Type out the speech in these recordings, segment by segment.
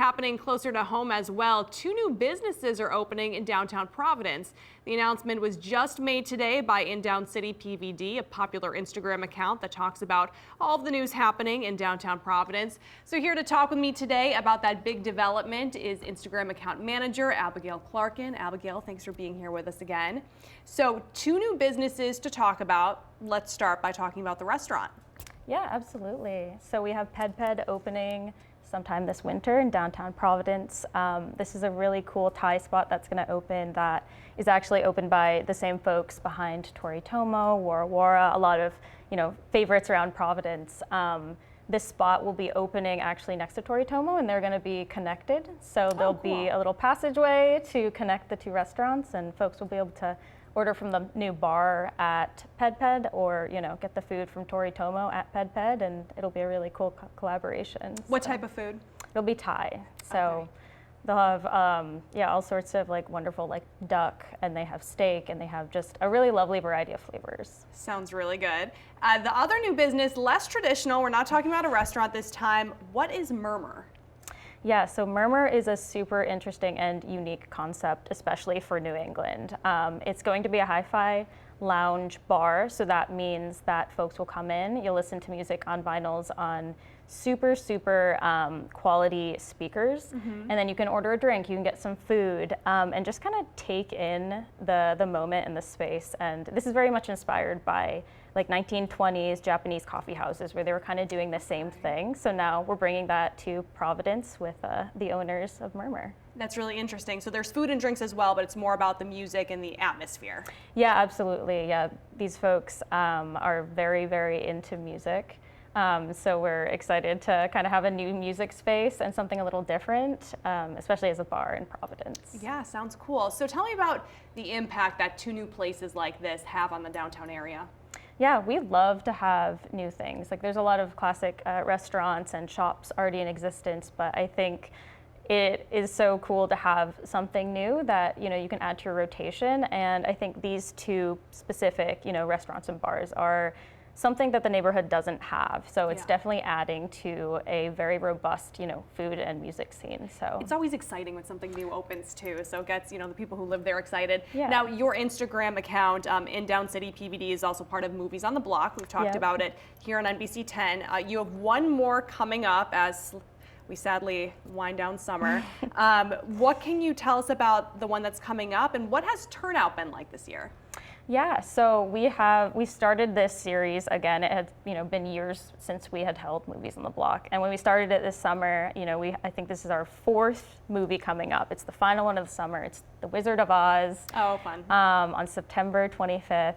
happening closer to home as well. 2 new businesses are opening in downtown Providence. The announcement was just made today by InDowncityPVD, a popular Instagram account that talks about all of the news happening in downtown Providence. So here to talk with me today about that big development is Instagram account manager Abigail Clarkin. Abigail, thanks for being here with us again. So 2 new businesses to talk about. Let's start by talking about the restaurant. Yeah, absolutely. So we have Ped opening sometime this winter in downtown Providence. This is a really cool Thai spot that's going to open that is actually opened by the same folks behind Toritomo, WJAR, a lot of favorites around Providence. This spot will be opening actually next to Toritomo, and they're going to be connected. So there'll be a little passageway to connect the 2 restaurants, and folks will be able to order from the new bar at Ped or get the food from Toritomo at Ped, and it'll be a really cool collaboration. What type of food? It'll be Thai. So they'll have all sorts of wonderful duck, and they have steak, and they have just a really lovely variety of flavors. Sounds really good. The other new business, less traditional. We're not talking about a restaurant this time. What is Murmur? Yeah, so Murmur is a super interesting and unique concept, especially for New England. It's going to be a hi-fi lounge bar, so that means that folks will come in, you'll listen to music on vinyls on super quality speakers, and then you can order a drink, you can get some food, and just kind of take in the moment and the space. And this is very much inspired by 1920s Japanese coffee houses where they were kind of doing the same thing. So now we're bringing that to Providence with the owners of Murmur. That's really interesting. So there's food and drinks as well, but it's more about the music and the atmosphere. Yeah, absolutely. Yeah, these folks are very into music. So we're excited to kind of have a new music space and something a little different, especially as a bar in Providence. Yeah, sounds cool. So tell me about the impact that 2 new places like this have on the downtown area. Yeah, we love to have new things. There's a lot of classic restaurants and shops already in existence, but I think it is so cool to have something new that you can add to your rotation. And I think these 2 specific restaurants and bars are something that the neighborhood doesn't have. So it's definitely adding to a very robust, food and music scene. So it's always exciting when something new opens too. So it gets, the people who live there excited. Yeah. Now your Instagram account, InDowncityPVD, is also part of Movies on the Block. We've talked about it here on NBC 10. You have 1 more coming up as we sadly wind down summer. What can you tell us about the one that's coming up, and what has turnout been like this year? Yeah, so we started this series again. It had been years since we had held Movies on the Block, and when we started it this summer, I think this is our 4th movie coming up. It's the final one of the summer. It's The Wizard of Oz. Oh, fun! On September 25th,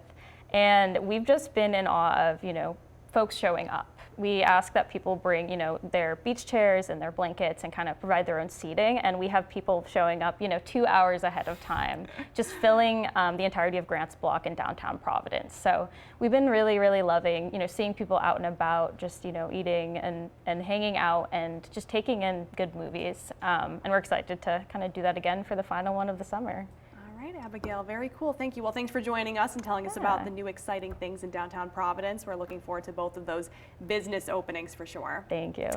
and we've just been in awe of folks showing up. We ask that people bring, their beach chairs and their blankets and kind of provide their own seating. And we have people showing up, 2 hours ahead of time, just filling the entirety of Grant's Block in downtown Providence. So we've been really loving, seeing people out and about, just, eating and hanging out and just taking in good movies. And we're excited to kind of do that again for the final one of the summer. All right, Abigail, very cool. Thank you. Well, thanks for joining us and telling us about the new exciting things in downtown Providence. We're looking forward to both of those business openings for sure. Thank you.